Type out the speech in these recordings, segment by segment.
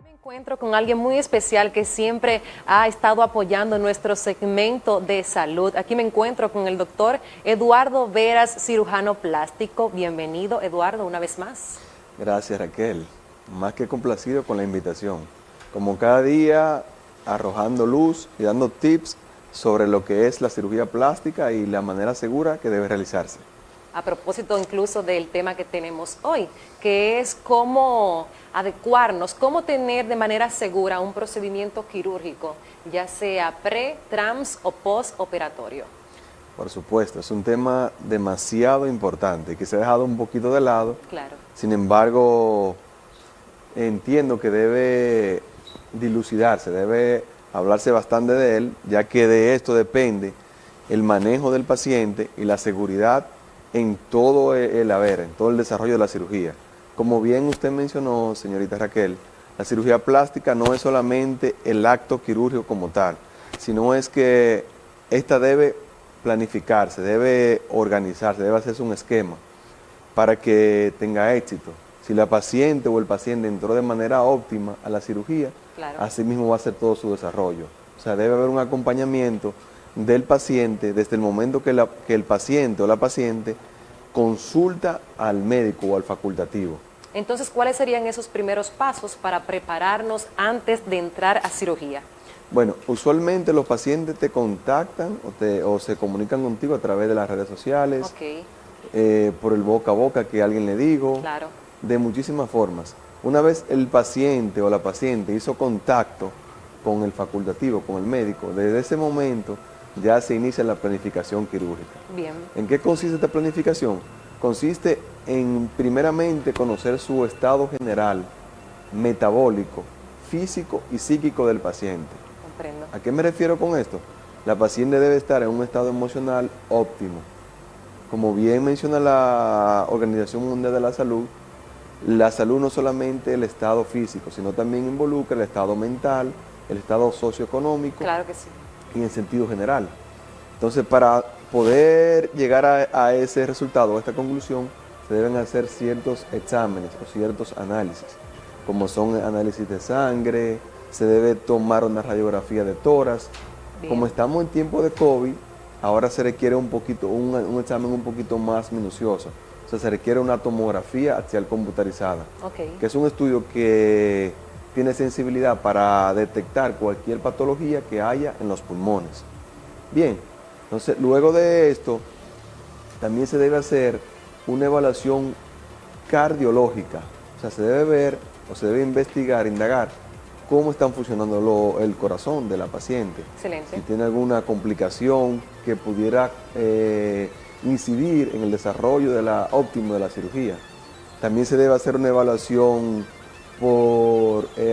Me encuentro con alguien muy especial que siempre ha estado apoyando nuestro segmento de salud. Aquí me encuentro con el doctor Eduardo Veras, cirujano plástico. Bienvenido, Eduardo, una vez más. Gracias, Raquel. Más que complacido con la invitación. Como cada día, arrojando luz y dando tips sobre lo que es la cirugía plástica y la manera segura que debe realizarse. A propósito incluso del tema que tenemos hoy, que es cómo adecuarnos, cómo tener de manera segura un procedimiento quirúrgico, ya sea pre, trans o postoperatorio. Por supuesto, es un tema demasiado importante que se ha dejado un poquito de lado. Claro. Sin embargo, entiendo que debe dilucidarse, debe hablarse bastante de él, ya que de esto depende el manejo del paciente y la seguridad en todo el haber, en todo el desarrollo de la cirugía. Como bien usted mencionó, señorita Raquel, la cirugía plástica no es solamente el acto quirúrgico como tal, sino es que esta debe planificarse, debe organizarse, debe hacerse un esquema para que tenga éxito. Si la paciente o el paciente entró de manera óptima a la cirugía, Claro. así mismo va a ser todo su desarrollo. O sea, debe haber un acompañamiento del paciente desde el momento que el paciente o la paciente consulta al médico o al facultativo. Entonces, ¿cuáles serían esos primeros pasos para prepararnos antes de entrar a cirugía? Bueno, usualmente los pacientes te contactan o se comunican contigo a través de las redes sociales, por el boca a boca que alguien le dijo, Claro. de muchísimas formas. Una vez el paciente o la paciente hizo contacto con el facultativo, con el médico, desde ese momento ya se inicia la planificación quirúrgica. Bien. ¿En qué consiste esta planificación? Consiste en, primeramente, conocer su estado general, metabólico, físico y psíquico del paciente. Comprendo. ¿A qué me refiero con esto? La paciente debe estar en un estado emocional óptimo. Como bien menciona la Organización Mundial de la salud no es solamente el estado físico, sino también involucra el estado mental, el estado socioeconómico. Claro que sí. Y en sentido general. Entonces, para poder llegar a ese resultado, a esta conclusión, se deben hacer ciertos exámenes o ciertos análisis, como son análisis de sangre, se debe tomar una radiografía de tórax. Bien. Como estamos en tiempo de COVID, ahora se requiere un examen un poquito más minucioso. O sea, se requiere una tomografía axial computarizada, que es un estudio que tiene sensibilidad para detectar cualquier patología que haya en los pulmones. Bien, entonces luego de esto, también se debe hacer una evaluación cardiológica. O sea, se debe ver o se debe investigar, indagar cómo están funcionando el corazón de la paciente. Excelente. Si tiene alguna complicación que pudiera incidir en el desarrollo óptimo de la cirugía. También se debe hacer una evaluación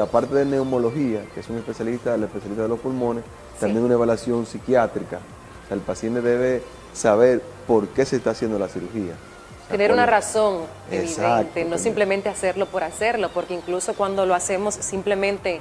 aparte de neumología, que es el especialista de los pulmones, también una evaluación psiquiátrica. O sea, el paciente debe saber por qué se está haciendo la cirugía. Tener una razón evidente, no simplemente hacerlo, porque incluso cuando lo hacemos simplemente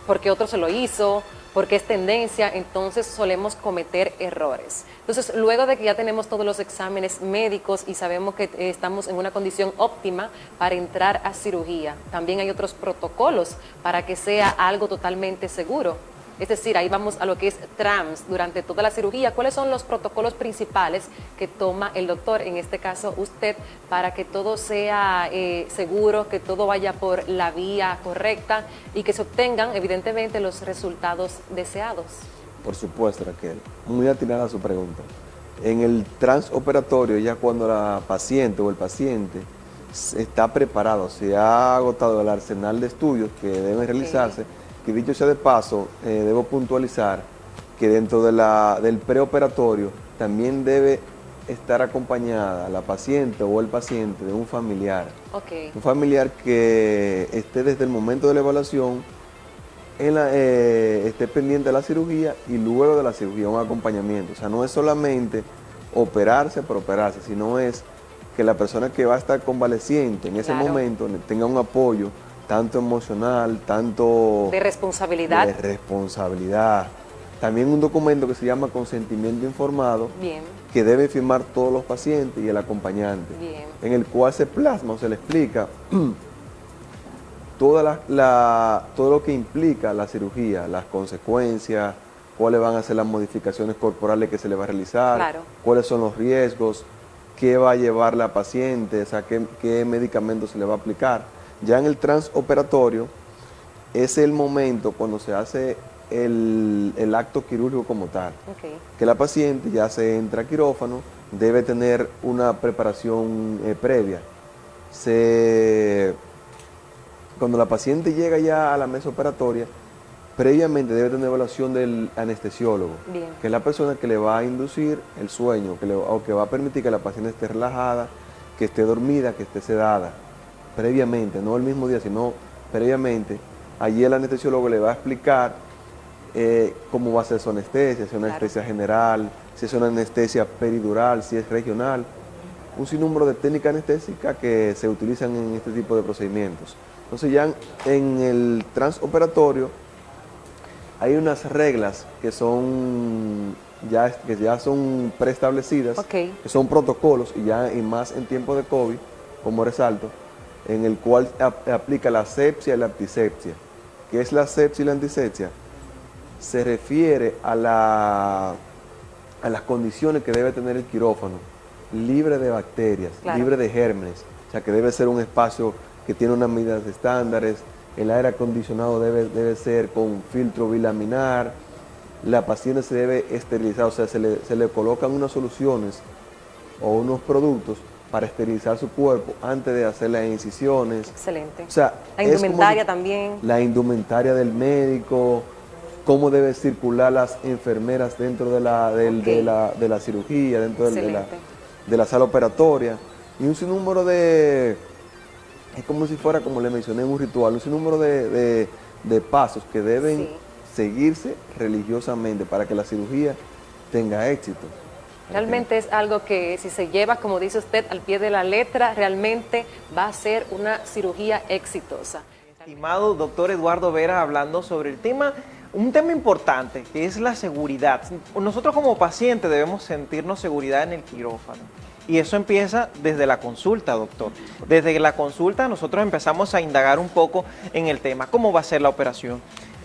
porque otro se lo hizo, porque es tendencia, entonces solemos cometer errores. Entonces, luego de que ya tenemos todos los exámenes médicos y sabemos que estamos en una condición óptima para entrar a cirugía, también hay otros protocolos para que sea algo totalmente seguro. Es decir, ahí vamos a lo que es trans durante toda la cirugía. ¿Cuáles son los protocolos principales que toma el doctor, en este caso usted, para que todo sea seguro, que todo vaya por la vía correcta y que se obtengan, evidentemente, los resultados deseados? Por supuesto, Raquel. Muy atinada su pregunta. En el transoperatorio, ya cuando la paciente o el paciente está preparado, se ha agotado el arsenal de estudios que deben realizarse, que dicho sea de paso, debo puntualizar que dentro del preoperatorio también debe estar acompañada la paciente o el paciente de un familiar. Un familiar que esté desde el momento de la evaluación, esté pendiente de la cirugía y luego de la cirugía un acompañamiento. O sea, no es solamente operarse por operarse, sino es que la persona que va a estar convaleciente en ese momento tenga un apoyo tanto emocional, tanto de responsabilidad. También un documento que se llama consentimiento informado, que deben firmar todos los pacientes y el acompañante, Bien. en el cual se plasma o se le explica todo lo que implica la cirugía, las consecuencias, cuáles van a ser las modificaciones corporales que se le va a realizar, Claro. cuáles son los riesgos, qué va a llevar la paciente, o sea, qué medicamento se le va a aplicar. Ya en el transoperatorio es el momento cuando se hace el acto quirúrgico como tal, Ok. que la paciente ya se entra a quirófano, debe tener una preparación previa. Cuando la paciente llega ya a la mesa operatoria, previamente debe tener evaluación del anestesiólogo, Bien. que es la persona que le va a inducir el sueño, o que va a permitir que la paciente esté relajada, que esté dormida, que esté sedada, previamente, no el mismo día, sino previamente. Allí el anestesiólogo le va a explicar cómo va a ser su anestesia, si es una anestesia general, si es una anestesia peridural, si es regional, un sinnúmero de técnicas anestésicas que se utilizan en este tipo de procedimientos. Entonces ya en el transoperatorio hay unas reglas que ya son preestablecidas, Ok. que son protocolos, y más en tiempo de COVID, como resalto, en el cual aplica la asepsia y la antisepsia. ¿Qué es la asepsia y la antisepsia? Se refiere a las condiciones que debe tener el quirófano, libre de bacterias, Claro. libre de gérmenes, o sea que debe ser un espacio que tiene unas medidas estándares, el aire acondicionado debe ser con filtro bilaminar, la paciente se debe esterilizar, o sea, se le colocan unas soluciones o unos productos para esterilizar su cuerpo antes de hacer las incisiones. Excelente. O sea, La es como indumentaria si- también. La indumentaria del médico, cómo deben circular las enfermeras dentro de la cirugía, dentro Excelente. de la sala operatoria, y un sinnúmero es como si fuera, como le mencioné, un ritual, un sinnúmero de pasos que deben Sí. seguirse religiosamente para que la cirugía tenga éxito. Realmente es algo que si se lleva, como dice usted, al pie de la letra, realmente va a ser una cirugía exitosa. Estimado doctor Eduardo Vera, hablando sobre un tema importante, que es la seguridad. Nosotros como pacientes debemos sentirnos seguridad en el quirófano. Y eso empieza desde la consulta, doctor. Desde la consulta nosotros empezamos a indagar un poco en el tema. ¿Cómo va a ser la operación?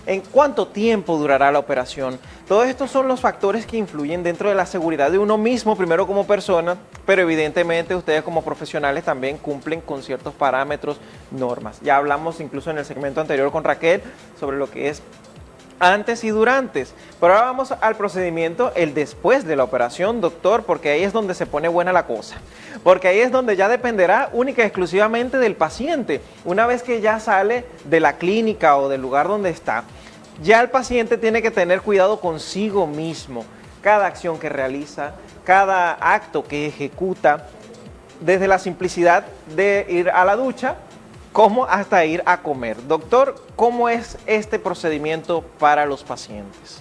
¿En cuánto tiempo durará la operación? Todos estos son los factores que influyen dentro de la seguridad de uno mismo, primero como persona, pero evidentemente ustedes como profesionales también cumplen con ciertos parámetros, normas. Ya hablamos incluso en el segmento anterior con Raquel sobre lo que es antes y durante. Pero ahora vamos al procedimiento, el después de la operación, doctor, porque ahí es donde se pone buena la cosa. Porque ahí es donde ya dependerá única y exclusivamente del paciente. Una vez que ya sale de la clínica o del lugar donde está, ya el paciente tiene que tener cuidado consigo mismo. Cada acción que realiza, cada acto que ejecuta, desde la simplicidad de ir a la ducha, como hasta ir a comer. Doctor, ¿cómo es este procedimiento para los pacientes?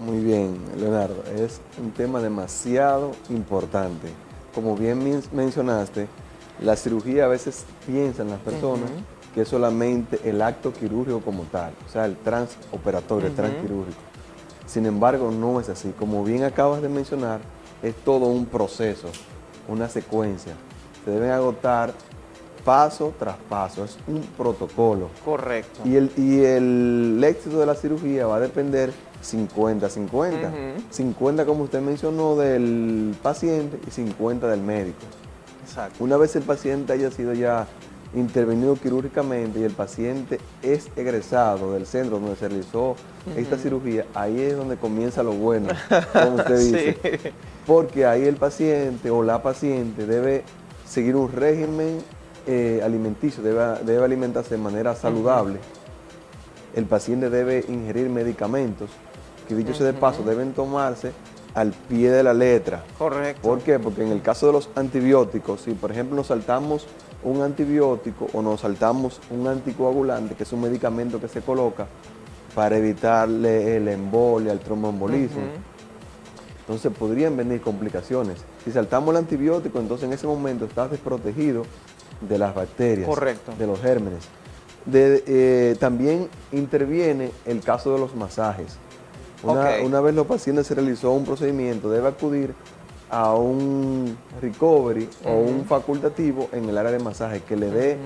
Muy bien, Leonardo, es un tema demasiado importante. Como bien mencionaste, la cirugía a veces piensan las personas que es solamente el acto quirúrgico como tal, o sea, el transoperatorio, el transquirúrgico. Sin embargo, no es así. Como bien acabas de mencionar, es todo un proceso, una secuencia. Se deben agotar paso tras paso, es un protocolo. Correcto. Y el éxito de la cirugía va a depender 50-50. 50, como usted mencionó, del paciente y 50 del médico. Exacto. Una vez el paciente haya sido ya intervenido quirúrgicamente y el paciente es egresado del centro donde se realizó esta cirugía, ahí es donde comienza lo bueno, como usted dice. Sí. Porque ahí el paciente o la paciente debe seguir un régimen alimenticio, debe alimentarse de manera saludable. El paciente debe ingerir medicamentos, que dicho sea de paso, deben tomarse al pie de la letra. Correcto. ¿Por qué? Porque en el caso de los antibióticos, si por ejemplo nos saltamos un antibiótico o nos saltamos un anticoagulante, que es un medicamento que se coloca para evitarle el embolia, el tromboembolismo, entonces podrían venir complicaciones. Si saltamos el antibiótico, entonces en ese momento estás desprotegido de las bacterias, correcto, de los gérmenes. También interviene el caso de los masajes. Una vez los pacientes se realizó un procedimiento, debe acudir a un recovery o un facultativo en el área de masaje que le dé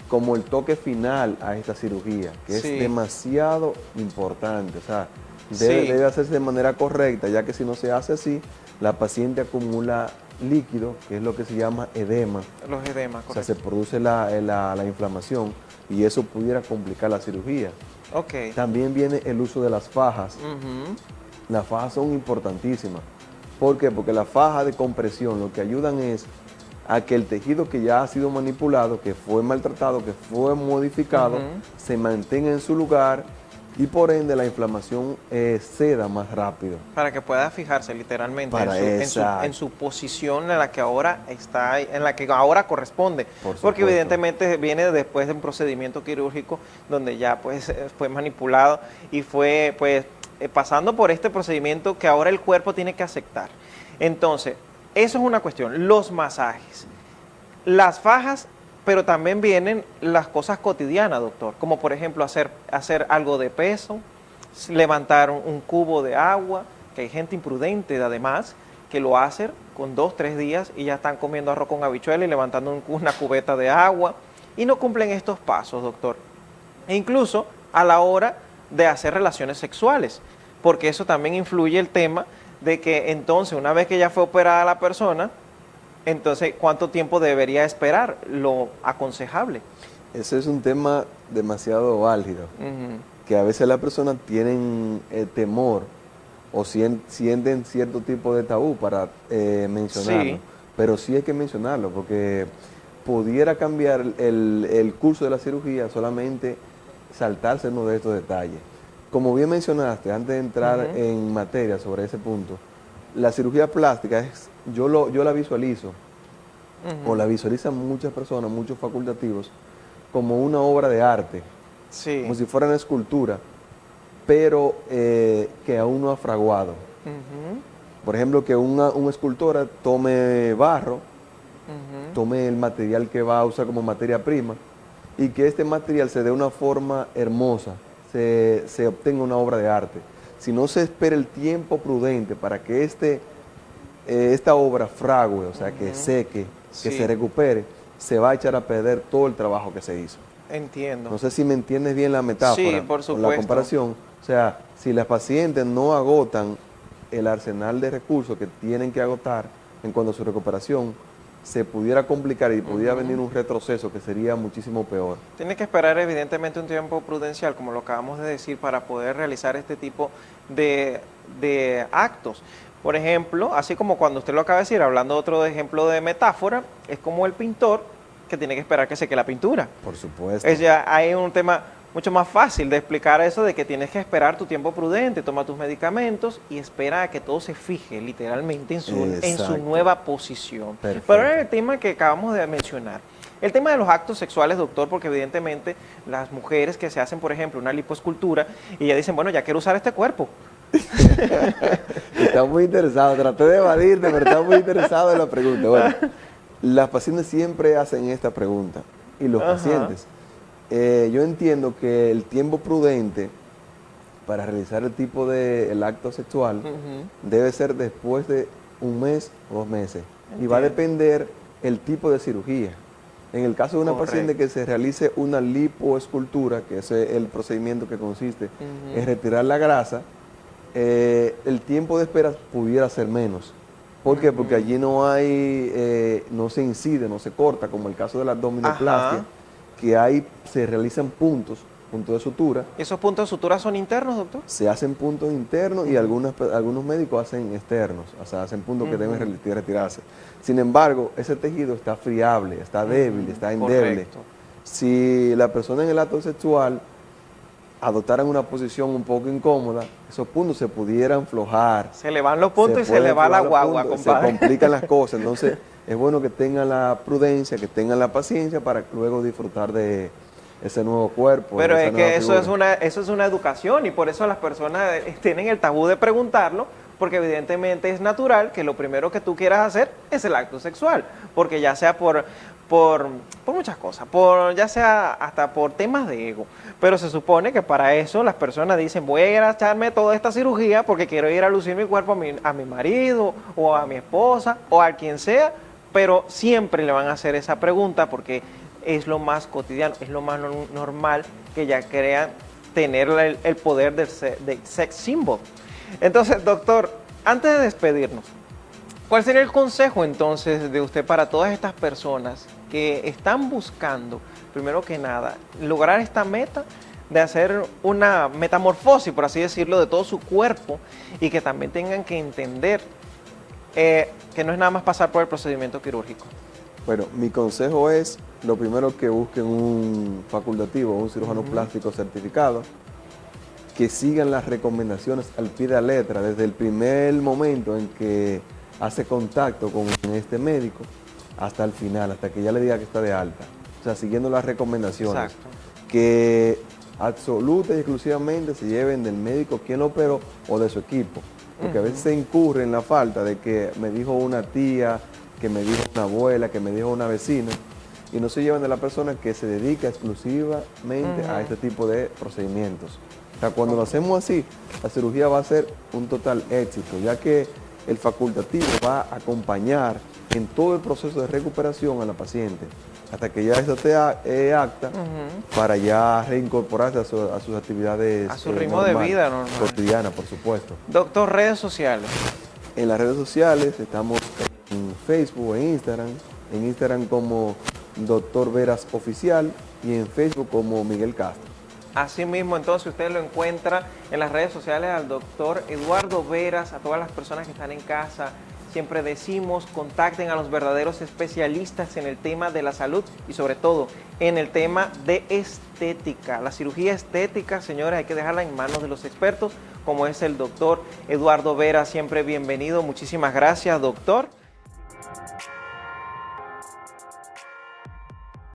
como el toque final a esta cirugía, que Sí. es demasiado importante. O sea, Sí. debe hacerse de manera correcta, ya que si no se hace así, la paciente acumula líquido, que es lo que se llama edema. Los edemas, O sea, correcto. se produce la inflamación y eso pudiera complicar la cirugía. Ok. También viene el uso de las fajas. Ujú. Las fajas son importantísimas. ¿Por qué? Porque las fajas de compresión lo que ayudan es a que el tejido que ya ha sido manipulado, que fue maltratado, que fue modificado, se mantenga en su lugar y por ende la inflamación ceda más rápido. Para que pueda fijarse literalmente Para en su posición en la que ahora está, en la que ahora corresponde. Por Porque supuesto. evidentemente viene después de un procedimiento quirúrgico donde ya pues fue manipulado y fue pues pasando por este procedimiento que ahora el cuerpo tiene que aceptar. Entonces, eso es una cuestión. Los masajes, las fajas, pero también vienen las cosas cotidianas, doctor, como por ejemplo hacer algo de peso, levantar un cubo de agua, que hay gente imprudente además que lo hace con 2, 3 días y ya están comiendo arroz con habichuela y levantando una cubeta de agua y no cumplen estos pasos, doctor. E incluso a la hora de hacer relaciones sexuales, porque eso también influye el tema de que entonces una vez que ya fue operada la persona, entonces ¿cuánto tiempo debería esperar? Lo aconsejable. Ese es un tema demasiado álgido, Ujú. que a veces las personas tienen temor o sienten cierto tipo de tabú para mencionarlo. Sí. Pero sí hay que mencionarlo porque pudiera cambiar el curso de la cirugía solamente saltarse uno de estos detalles. Como bien mencionaste, antes de entrar en materia sobre ese punto, la cirugía plástica, yo la visualizo, o la visualizan muchas personas, muchos facultativos, como una obra de arte, Sí. como si fuera una escultura, pero que aún no ha fraguado. Ujú. Por ejemplo, que un escultor tome barro, tome el material que va a usar como materia prima y que este material se dé una forma hermosa, se obtenga una obra de arte. Si no se espera el tiempo prudente para que esta obra frague, o sea, que seque, que Sí. se recupere, se va a echar a perder todo el trabajo que se hizo. Entiendo. No sé si me entiendes bien la metáfora Sí, por o la supuesto. comparación. O sea, si las pacientes no agotan el arsenal de recursos que tienen que agotar en cuanto a su recuperación, se pudiera complicar y pudiera venir un retroceso que sería muchísimo peor. Tiene que esperar evidentemente un tiempo prudencial, como lo acabamos de decir, para poder realizar este tipo de actos. Por ejemplo, así como cuando usted lo acaba de decir, hablando otro ejemplo de metáfora, es como el pintor que tiene que esperar que seque la pintura. Por supuesto. Ya hay un tema mucho más fácil de explicar eso, de que tienes que esperar tu tiempo prudente, toma tus medicamentos y espera a que todo se fije literalmente en su Exacto. nueva posición. Perfecto. Pero ahora el tema que acabamos de mencionar, el tema de los actos sexuales, doctor, porque evidentemente las mujeres que se hacen, por ejemplo, una lipoescultura y ya dicen, bueno, ya quiero usar este cuerpo. Está muy interesado, traté de evadirte, pero está muy interesado en la pregunta. Bueno, las pacientes siempre hacen esta pregunta y los pacientes. Yo entiendo que el tiempo prudente para realizar el acto sexual debe ser después de un mes o 2 meses. Y va a depender el tipo de cirugía. En el caso de una paciente que se realice una lipoescultura, que es el procedimiento que consiste en retirar la grasa, el tiempo de espera pudiera ser menos. ¿Por qué? Porque allí no hay, no se incide, no se corta, como el caso de la abdominoplastia, que ahí se realizan puntos de sutura. ¿Esos puntos de sutura son internos, doctor? Se hacen puntos internos y algunos médicos hacen externos, o sea, hacen puntos que deben retirarse. Sin embargo, ese tejido está friable, está débil, está endeble. Correcto. Si la persona en el acto sexual adoptara una posición un poco incómoda, esos puntos se pudieran aflojar. Se le van los puntos y se le va la guagua, compadre. Se complican las cosas, entonces es bueno que tengan la prudencia, que tengan la paciencia para luego disfrutar de ese nuevo cuerpo. Pero esa es nueva que eso figura. eso es una educación y por eso las personas tienen el tabú de preguntarlo, porque evidentemente es natural que lo primero que tú quieras hacer es el acto sexual, porque ya sea por muchas cosas, ya sea hasta por temas de ego. Pero se supone que para eso las personas dicen, voy a ir a echarme toda esta cirugía porque quiero ir a lucir mi cuerpo a mi marido o a mi esposa o a quien sea, pero siempre le van a hacer esa pregunta porque es lo más cotidiano, es lo más normal que ya crean tener el poder del sex symbol. Entonces, doctor, antes de despedirnos, ¿cuál sería el consejo entonces de usted para todas estas personas que están buscando, primero que nada, lograr esta meta de hacer una metamorfosis, por así decirlo, de todo su cuerpo y que también tengan que entender que no es nada más pasar por el procedimiento quirúrgico? Bueno, mi consejo es, lo primero, que busquen un facultativo, un cirujano plástico certificado, que sigan las recomendaciones al pie de la letra desde el primer momento en que hace contacto con este médico hasta el final, hasta que ya le diga que está de alta. O sea, siguiendo las recomendaciones. Exacto. Que absoluta y exclusivamente se lleven del médico quien lo operó o de su equipo. Porque a veces se incurre en la falta de que me dijo una tía, que me dijo una abuela, que me dijo una vecina, y no se llevan de la persona que se dedica exclusivamente a este tipo de procedimientos. O sea, cuando lo hacemos así, la cirugía va a ser un total éxito, ya que el facultativo va a acompañar en todo el proceso de recuperación a la paciente, hasta que ya esto esté apta para ya reincorporarse a sus actividades, a su ritmo de vida normal, cotidiana, por supuesto. Doctor, redes sociales. En las redes sociales estamos en Facebook, en Instagram como Dr. Veras Oficial y en Facebook como Miguel Castro. Asimismo, entonces usted lo encuentra en las redes sociales al doctor Eduardo Veras. A todas las personas que están en casa, siempre decimos, contacten a los verdaderos especialistas en el tema de la salud y sobre todo en el tema de estética. La cirugía estética, señores, hay que dejarla en manos de los expertos, como es el doctor Eduardo Veras. Siempre bienvenido. Muchísimas gracias, doctor.